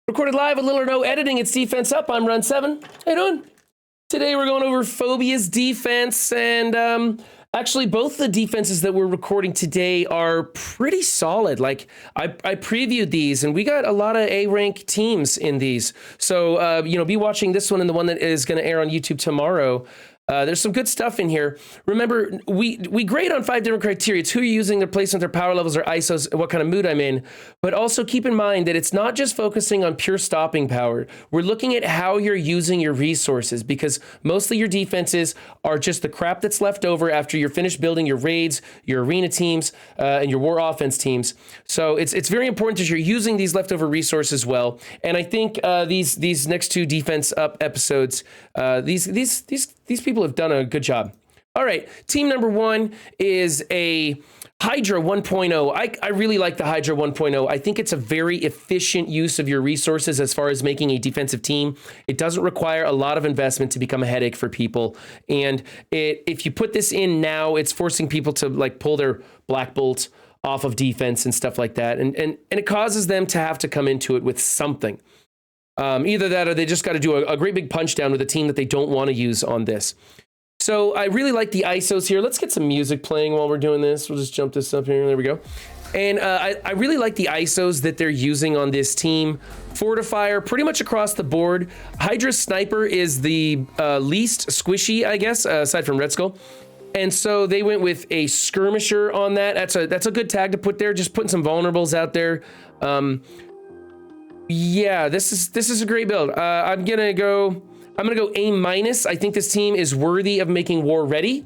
Recorded live with little or no editing. It's Defense Up. I'm Run 7. How you doing? Today we're going over Phobia's defense, and actually both the defenses that we're recording today are pretty solid. Like I previewed these, and we got a lot of A-rank teams in these. So be watching this one and the one that is going to air on YouTube tomorrow. There's some good stuff in here. Remember, we grade on 5 different criteria. It's who you're using, their placement, their power levels, their ISOs, what kind of mood I'm in. But also keep in mind that it's not just focusing on pure stopping power. We're looking at how you're using your resources, because mostly your defenses are just the crap that's left over after you're finished building your raids, your arena teams, and your war offense teams. So it's very important that you're using these leftover resources well. And I think these next two Defense Up episodes, these people have done a good job. All right, team number 1 is a Hydra 1.0. I really like the Hydra 1.0. I think it's a very efficient use of your resources as far as making a defensive team. It doesn't require a lot of investment to become a headache for people. And if you put this in now, it's forcing people to like pull their Black Bolt off of defense and stuff like that. And it causes them to have to come into it with something. Either that or they just got to do a great big punch down with a team that they don't want to use on this. So I really like the ISOs here. Let's get some music playing while we're doing this. We'll just jump this up here. There we go. And I really like the ISOs that they're using on this team. Fortifier, pretty much across the board. Hydra Sniper is the least squishy, I guess, aside from Red Skull. And so they went with a Skirmisher on that. That's a good tag to put there. Just putting some vulnerables out there. Yeah, this is a great build. I'm gonna go A-. I think this team is worthy of making war ready.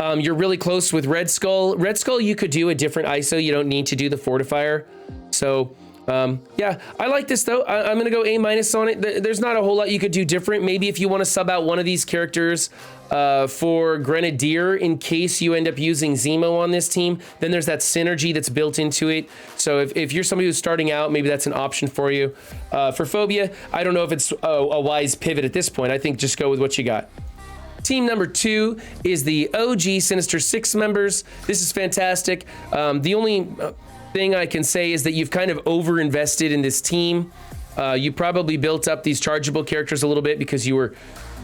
You're really close with Red Skull. Red Skull, you could do a different ISO. You don't need to do the Fortifier. So yeah, I like this though. I'm gonna go A- on it. There's not a whole lot you could do different. Maybe if you want to sub out one of these characters for Grenadier in case you end up using Zemo on this team, then there's that synergy that's built into it. So if you're somebody who's starting out, maybe that's an option for you. For Phobia, I don't know if it's a wise pivot at this point. I think just go with what you got. Team number 2 is the OG Sinister Six members. This is fantastic. The only thing I can say is that you've kind of overinvested in this team. You probably built up these chargeable characters a little bit because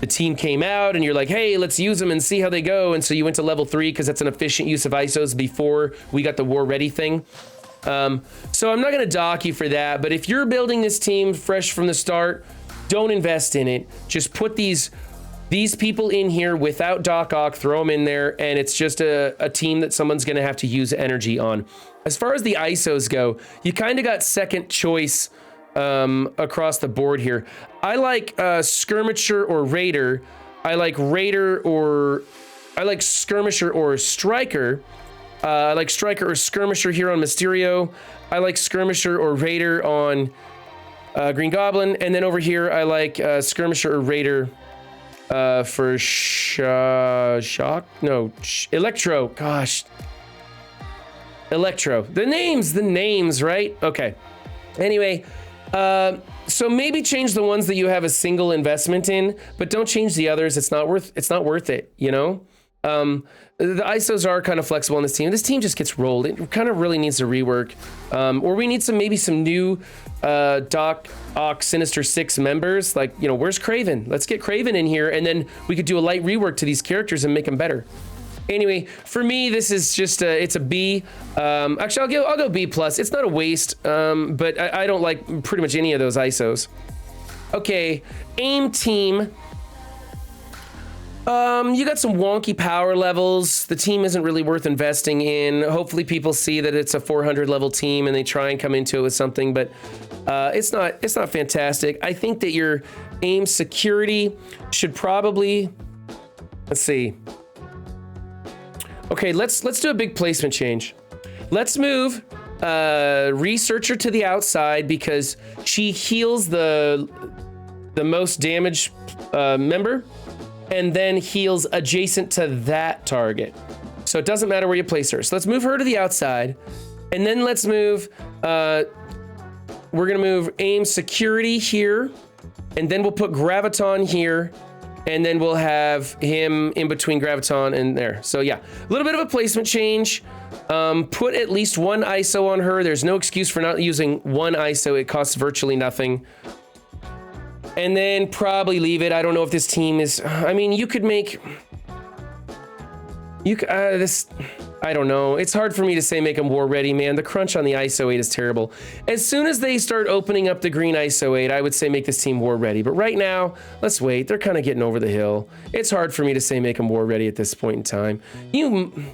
the team came out and you're like, hey, let's use them and see how they go. And so you went to level 3 because that's an efficient use of ISOs before we got the war ready thing. So I'm not going to dock you for that. But if you're building this team fresh from the start, don't invest in it. Just put these people in here without Doc Ock, throw them in there, and it's just a team that someone's going to have to use energy on. As far as the ISOs go, you kind of got second choice across the board here. I like Skirmisher or Raider. I like Skirmisher or Striker. I like Striker or Skirmisher here on Mysterio. I like Skirmisher or Raider on Green Goblin. And then over here, I like Skirmisher or Raider for Electro. Gosh. Electro. The names, right? Okay. Anyway, so maybe change the ones that you have a single investment in, but don't change the others. It's not worth it, you know? The ISOs are kind of flexible on this team. This team just gets rolled. It kind of really needs to rework. Or we need maybe some new Doc Ock Sinister Six members. Like, you know, where's Craven? Let's get Craven in here, and then we could do a light rework to these characters and make them better. Anyway, for me, this is just it's a B. Actually, I'll go B+. It's not a waste, but I don't like pretty much any of those ISOs. Okay, AIM team. You got some wonky power levels. The team isn't really worth investing in. Hopefully people see that it's a 400 level team and they try and come into it with something, but it's not fantastic. I think that your AIM security should probably, let's see. Okay, let's do a big placement change. Let's move Researcher to the outside because she heals the most damaged member, and then heals adjacent to that target. So it doesn't matter where you place her. So let's move her to the outside, and then let's move, we're gonna move AIM security here, and then we'll put Graviton here, And then we'll have him in between Graviton and there. So yeah, a little bit of a placement change. Put at least one ISO on her. There's no excuse for not using one ISO. It costs virtually nothing. And then probably leave it. I don't know if this team is, I mean, you could make, I don't know. It's hard for me to say make them war ready, man. The crunch on the Iso-8 is terrible. As soon as they start opening up the green Iso-8, I would say make this team war ready. But right now, let's wait. They're kind of getting over the hill. It's hard for me to say make them war ready at this point in time.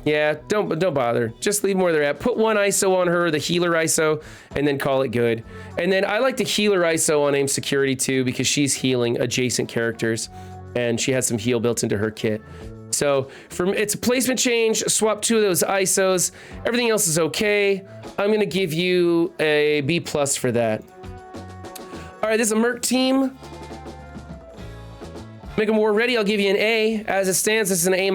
Yeah, don't bother. Just leave them where they're at. Put one ISO on her, the healer ISO, and then call it good. And then I like the healer ISO on aim security too, because she's healing adjacent characters, and she has some heal built into her kit. So it's a placement change, swap 2 of those ISOs. Everything else is okay. I'm gonna give you a B+ for that. All right, this is a Merc team. Make them war ready, I'll give you an A. As it stands, this is an A-.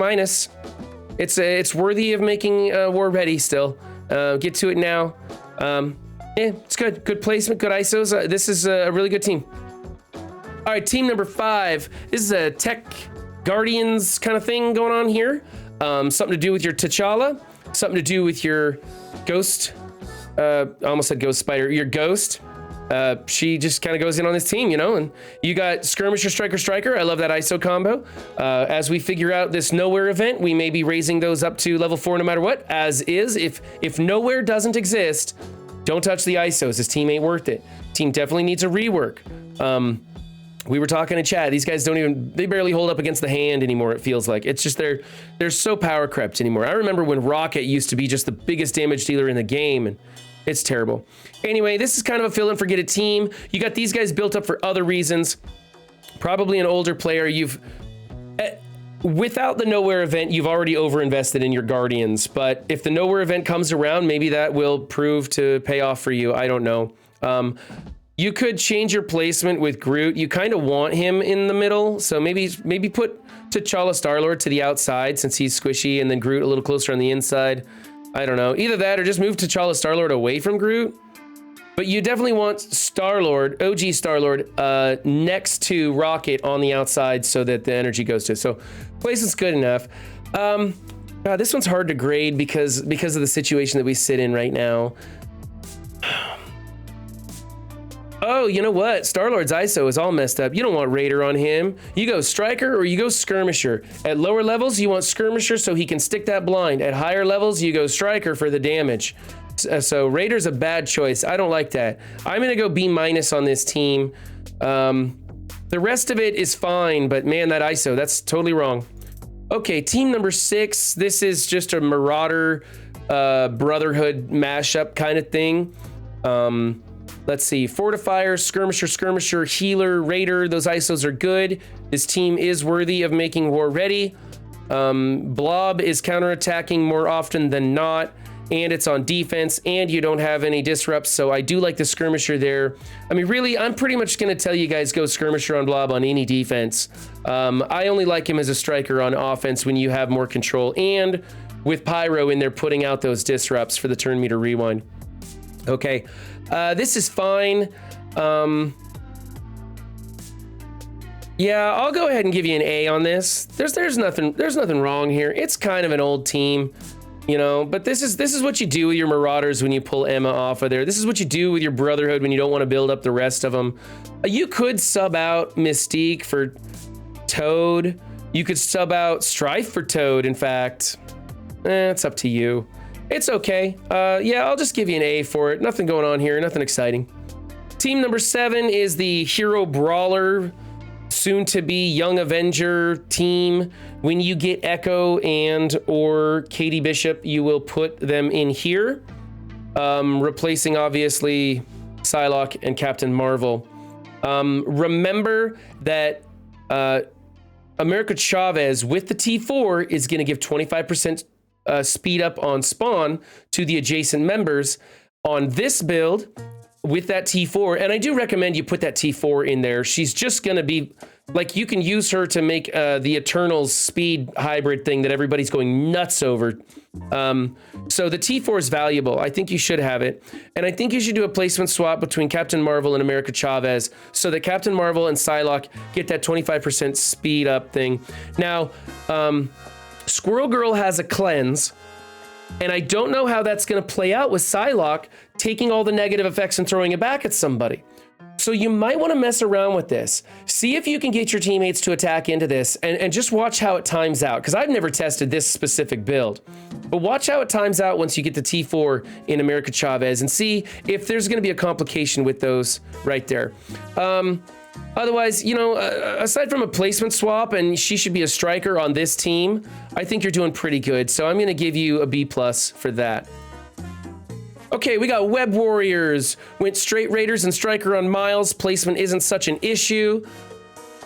It's worthy of making war ready still. Get to it now. Yeah, it's good. Good placement, good ISOs. This is a really good team. All right, team number 5. This is a tech Guardians kind of thing going on here. Something to do with your TChalla, something to do with your ghost. I almost said ghost spider, your ghost. She just kind of goes in on this team, you know, and you got skirmisher, striker. I love that ISO combo. As we figure out this Knowhere event, we may be raising those up to level 4 no matter what. As is, if Knowhere doesn't exist, don't touch the ISOs. This team ain't worth it. Team definitely needs a rework. We were talking in chat. These guys they barely hold up against the hand anymore, it feels like. It's just they're so power crept anymore. I remember when Rocket used to be just the biggest damage dealer in the game, and it's terrible. Anyway, this is kind of a fill in forget it team. You got these guys built up for other reasons. Probably an older player. Without the Knowhere event, you've already overinvested in your Guardians, but if the Knowhere event comes around, maybe that will prove to pay off for you. I don't know. You could change your placement with Groot. You kind of want him in the middle, so maybe put TChalla Star-Lord to the outside since he's squishy, and then Groot a little closer on the inside. I don't know. Either that or just move TChalla Star-Lord away from Groot. But you definitely want Star-Lord, OG Star-Lord, next to Rocket on the outside so that the energy goes to it. So placement's good enough. God, this one's hard to grade because of the situation that we sit in right now. Oh, you know what? Star-Lord's ISO is all messed up. You don't want Raider on him. You go Striker or you go Skirmisher. At lower levels, you want Skirmisher so he can stick that blind. At higher levels, you go Striker for the damage. So Raider's a bad choice. I don't like that. I'm gonna go B- on this team. The rest of it is fine, but man, that ISO, that's totally wrong. Okay, team number 6. This is just a Marauder Brotherhood mashup kind of thing. Let's see, Fortifier, Skirmisher, Healer, Raider, those ISOs are good. This team is worthy of making war ready. Blob is counterattacking more often than not, and it's on defense, and you don't have any disrupts, so I do like the Skirmisher there. I mean, really, I'm pretty much gonna tell you guys go Skirmisher on Blob on any defense. I only like him as a striker on offense when you have more control, and with Pyro in there putting out those disrupts for the turn meter rewind. Okay. This is fine. Yeah, I'll go ahead and give you an A on this. There's nothing wrong here. It's kind of an old team, you know, but this is what you do with your Marauders when you pull Emma off of there. This is what you do with your Brotherhood when you don't want to build up the rest of them. You could sub out Mystique for Toad. You could sub out Strife for Toad, in fact. It's up to you. It's okay. Yeah, I'll just give you an A for it. Nothing going on here, nothing exciting. Team number 7 is the Hero Brawler, soon to be Young Avenger team. When you get Echo and or Katie Bishop, you will put them in here, replacing obviously Psylocke and Captain Marvel. Remember that America Chavez with the T4 is going to give 25% speed up on spawn to the adjacent members. On this build, with that T4, and I do recommend you put that T4 in there. She's just going to be, like, you can use her to make the Eternals speed hybrid thing that everybody's going nuts over. So the T4 is valuable. I think you should have it. And I think you should do a placement swap between Captain Marvel and America Chavez so that Captain Marvel and Psylocke get that 25% speed up thing. Now, Squirrel Girl has a cleanse, and I don't know how that's going to play out with Psylocke taking all the negative effects and throwing it back at somebody. So you might want to mess around with this. See if you can get your teammates to attack into this, and just watch how it times out, because I've never tested this specific build. But watch how it times out once you get the T4 in America Chavez, and see if there's going to be a complication with those right there. Otherwise, you know, aside from a placement swap, and she should be a striker on this team, I think you're doing pretty good. So I'm going to give you a B+ for that. Okay, we got Web Warriors. Went straight Raiders and Striker on Miles. Placement isn't such an issue.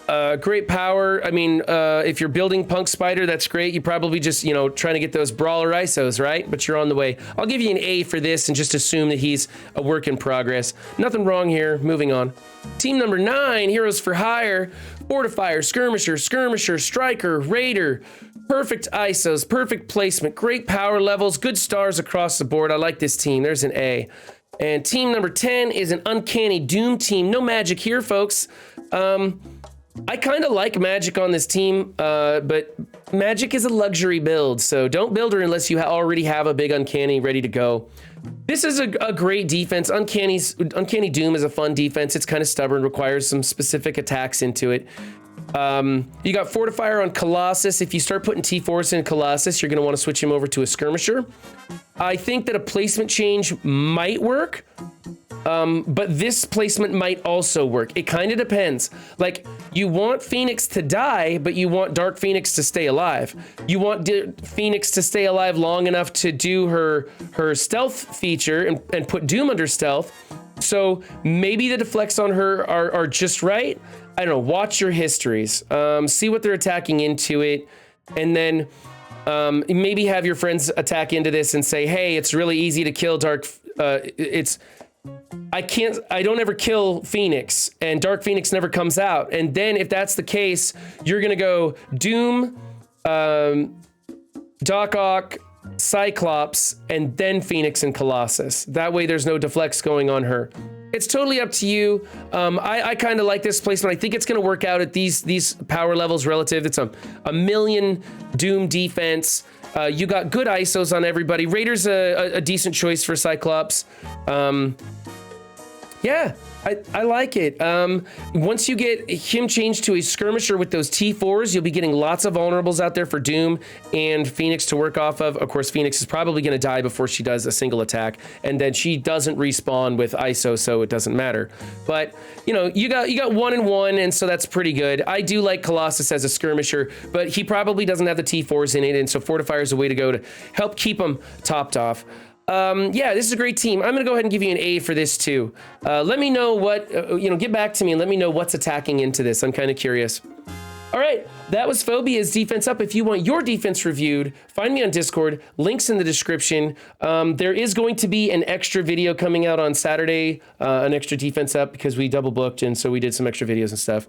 Great power. I mean, if you're building Punk Spider, that's great. You probably just, you know, trying to get those Brawler ISOs, right? But you're on the way. I'll give you an A for this and just assume that he's a work in progress. Nothing wrong here. Moving on. Team number 9, Heroes for Hire. Fortifier, Skirmisher, Striker, Raider. Perfect ISOs, perfect placement, great power levels, good stars across the board. I like this team. There's an A. And team number 10 is an Uncanny Doom team. No magic here, folks. I kind of like magic on this team, but magic is a luxury build, so don't build her unless you already have a big Uncanny ready to go. This is a great defense. Uncanny Doom is a fun defense. It's kind of stubborn, requires some specific attacks into it. You got Fortifier on Colossus. If you start putting T4s in Colossus, you're going to want to switch him over to a Skirmisher. I think that a placement change might work, but this placement might also work. It kind of depends. Like, you want Phoenix to die, but you want Dark Phoenix to stay alive. You want Phoenix to stay alive long enough to do her stealth feature and put Doom under stealth. So maybe the deflects on her are just right. I don't know, watch your histories, see what they're attacking into it, and then maybe have your friends attack into this and say, hey, it's really easy to kill Dark, I don't ever kill Phoenix, and Dark Phoenix never comes out. And then if that's the case, you're gonna go Doom, Doc Ock, Cyclops, and then Phoenix and Colossus. That way there's no deflects going on her. It's totally up to you. I kind of like this placement. I think it's going to work out at these power levels relative. It's a million Doom defense. You got good ISOs on everybody. Raider's a decent choice for Cyclops. Yeah, I like it. Once you get him changed to a Skirmisher with those T4s, you'll be getting lots of vulnerables out there for Doom and Phoenix to work off of. Of course, Phoenix is probably going to die before she does a single attack, and then she doesn't respawn with ISO, so it doesn't matter. But, you know, you got 1 and 1, and so that's pretty good. I do like Colossus as a Skirmisher, but he probably doesn't have the T4s in it, and so Fortifier is a way to go to help keep him topped off. Yeah, this is a great team. I'm going to go ahead and give you an A for this too. Let me know what, get back to me and let me know what's attacking into this. I'm kind of curious. All right, that was Phobia's Defense Up. If you want your defense reviewed, find me on Discord. Links in the description. There is going to be an extra video coming out on Saturday, an extra Defense Up, because we double booked, and so we did some extra videos and stuff.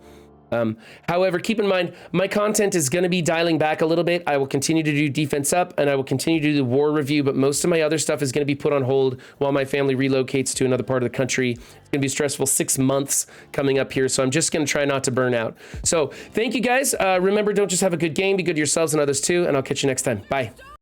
However, keep in mind, my content is going to be dialing back a little bit. I will continue to do Defense Up, and I will continue to do the war review, but most of my other stuff is going to be put on hold while my family relocates to another part of the country. It's going to be a stressful 6 months coming up here, so I'm just going to try not to burn out. So thank you guys. Remember, don't just have a good game, be good to yourselves and others too, and I'll catch you next time. Bye.